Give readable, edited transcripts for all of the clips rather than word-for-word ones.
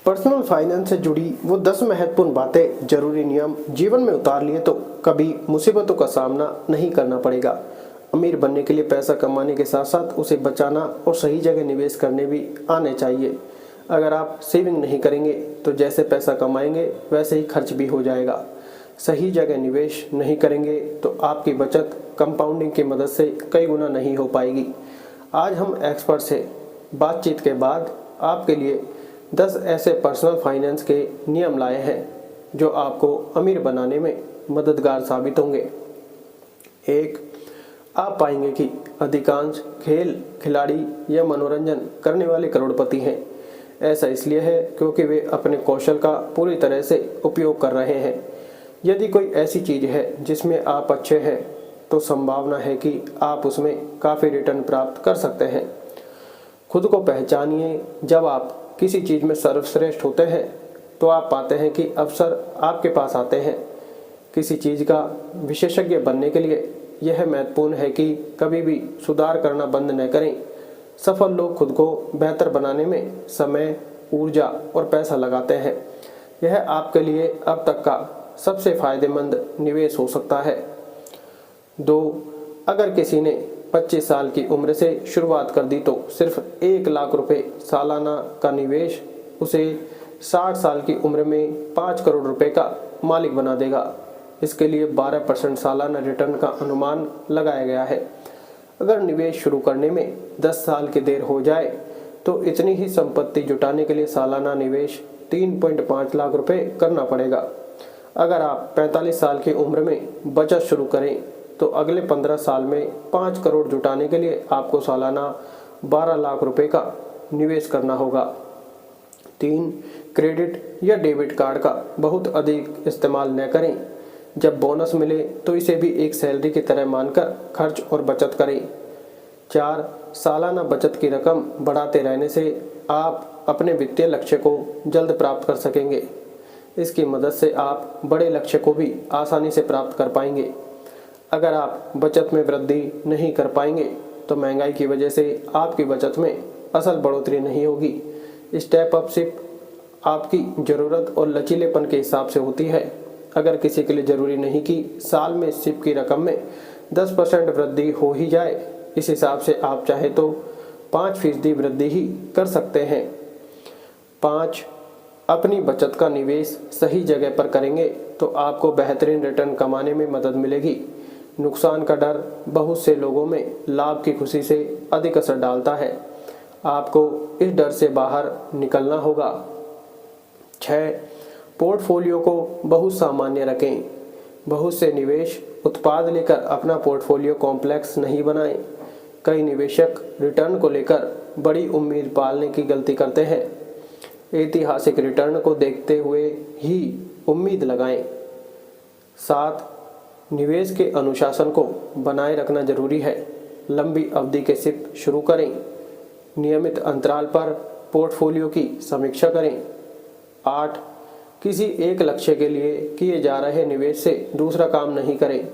Personal finance से जुड़ी वो 10 महत्वपूर्ण बातें, जरूरी नियम जीवन में उतार लिए तो कभी मुसीबतों का सामना नहीं करना पड़ेगा। अमीर बनने के लिए पैसा कमाने के साथ साथ उसे बचाना और सही जगह निवेश करने भी आने चाहिए। अगर आप सेविंग नहीं करेंगे तो जैसे पैसा कमाएंगे वैसे ही खर्च भी हो जाएगा। सही जगह निवेश नहीं करेंगे तो आपकी बचत कंपाउंडिंग की मदद से कई गुना नहीं हो पाएगी। आज हम एक्सपर्ट से बातचीत के बाद आपके लिए 10 ऐसे पर्सनल फाइनेंस के नियम लाए हैं जो आपको अमीर बनाने में मददगार साबित होंगे। 1, आप पाएंगे कि अधिकांश खेल खिलाड़ी या मनोरंजन करने वाले करोड़पति हैं। ऐसा इसलिए है क्योंकि वे अपने कौशल का पूरी तरह से उपयोग कर रहे हैं। यदि कोई ऐसी चीज़ है जिसमें आप अच्छे हैं तो संभावना है कि आप उसमें काफ़ी रिटर्न प्राप्त कर सकते हैं। खुद को पहचानिए। जब आप किसी चीज़ में सर्वश्रेष्ठ होते हैं तो आप पाते हैं कि अवसर आपके पास आते हैं। किसी चीज़ का विशेषज्ञ बनने के लिए यह महत्वपूर्ण है कि कभी भी सुधार करना बंद न करें। सफल लोग खुद को बेहतर बनाने में समय, ऊर्जा और पैसा लगाते हैं। यह आपके लिए अब तक का सबसे फायदेमंद निवेश हो सकता है। 2, अगर किसी ने 25 साल की उम्र से शुरुआत कर दी तो सिर्फ 1 लाख रुपए सालाना का निवेश उसे 60 साल की उम्र में 5 करोड़ रुपए का मालिक बना देगा। इसके लिए 12% सालाना रिटर्न का अनुमान लगाया गया है। अगर निवेश शुरू करने में 10 साल की देर हो जाए तो इतनी ही संपत्ति जुटाने के लिए सालाना निवेश 3.5 लाख रुपए करना पड़ेगा। अगर आप 45 साल की उम्र में बचत शुरू करें तो अगले 15 साल में 5 करोड़ जुटाने के लिए आपको सालाना 12 लाख रुपए का निवेश करना होगा। 3, क्रेडिट या डेबिट कार्ड का बहुत अधिक इस्तेमाल न करें। जब बोनस मिले तो इसे भी एक सैलरी की तरह मानकर खर्च और बचत करें। 4, सालाना बचत की रकम बढ़ाते रहने से आप अपने वित्तीय लक्ष्य को जल्द प्राप्त कर सकेंगे। इसकी मदद से आप बड़े लक्ष्य को भी आसानी से प्राप्त कर पाएंगे। अगर आप बचत में वृद्धि नहीं कर पाएंगे तो महंगाई की वजह से आपकी बचत में असल बढ़ोतरी नहीं होगी। स्टेप अप सिप आपकी ज़रूरत और लचीलेपन के हिसाब से होती है। अगर किसी के लिए ज़रूरी नहीं कि साल में सिप की रकम में 10% वृद्धि हो ही जाए। इस हिसाब से आप चाहे तो 5% वृद्धि ही कर सकते हैं। 5, अपनी बचत का निवेश सही जगह पर करेंगे तो आपको बेहतरीन रिटर्न कमाने में मदद मिलेगी। नुकसान का डर बहुत से लोगों में लाभ की खुशी से अधिक असर डालता है। आपको इस डर से बाहर निकलना होगा। 6, पोर्टफोलियो को बहुत सामान्य रखें। बहुत से निवेश उत्पाद लेकर अपना पोर्टफोलियो कॉम्प्लेक्स नहीं बनाएं। कई निवेशक रिटर्न को लेकर बड़ी उम्मीद पालने की गलती करते हैं। ऐतिहासिक रिटर्न को देखते हुए ही उम्मीद लगाएं। 7, निवेश के अनुशासन को बनाए रखना जरूरी है। लंबी अवधि के सिप शुरू करें। नियमित अंतराल पर पोर्टफोलियो की समीक्षा करें। 8, किसी एक लक्ष्य के लिए किए जा रहे निवेश से दूसरा काम नहीं करें।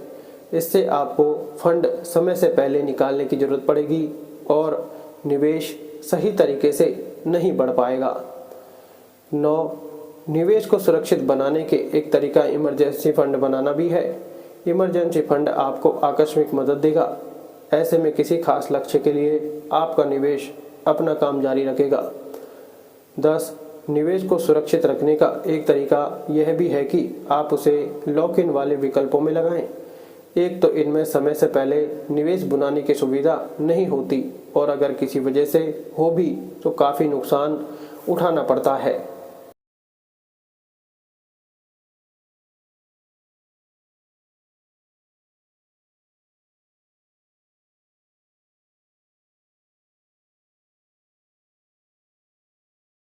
इससे आपको फंड समय से पहले निकालने की जरूरत पड़ेगी और निवेश सही तरीके से नहीं बढ़ पाएगा। 9, निवेश को सुरक्षित बनाने के एक तरीका इमरजेंसी फंड बनाना भी है। इमरजेंसी फंड आपको आकस्मिक मदद देगा। ऐसे में किसी खास लक्ष्य के लिए आपका निवेश अपना काम जारी रखेगा। 10, निवेश को सुरक्षित रखने का एक तरीका यह भी है कि आप उसे लॉक इन वाले विकल्पों में लगाएं। एक तो इनमें समय से पहले निवेश बुनाने की सुविधा नहीं होती और अगर किसी वजह से हो भी तो काफ़ी नुकसान उठाना पड़ता है।